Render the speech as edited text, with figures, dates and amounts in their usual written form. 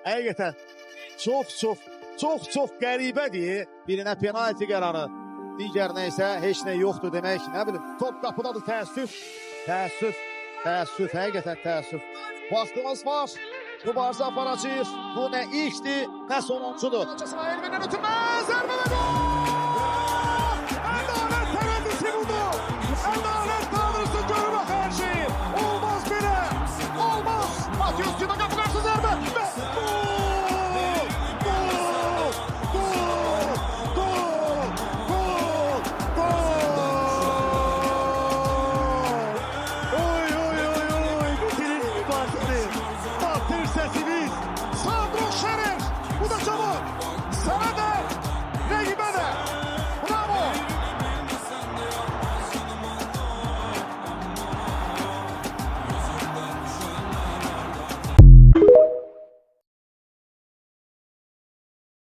Həqiqətən çox qəribədir. Birinə penalti qərarı, digərinə isə heç nə yoxdur demək. Nə bilim, top qapıdadır, təəssüf, həqiqətən təəssüf. Vaxtımız var, mübarizə aparacağıq. Bu nə ilkdir, nə sonuncudur. Elvin'dən ötürmə, zərbə və gol!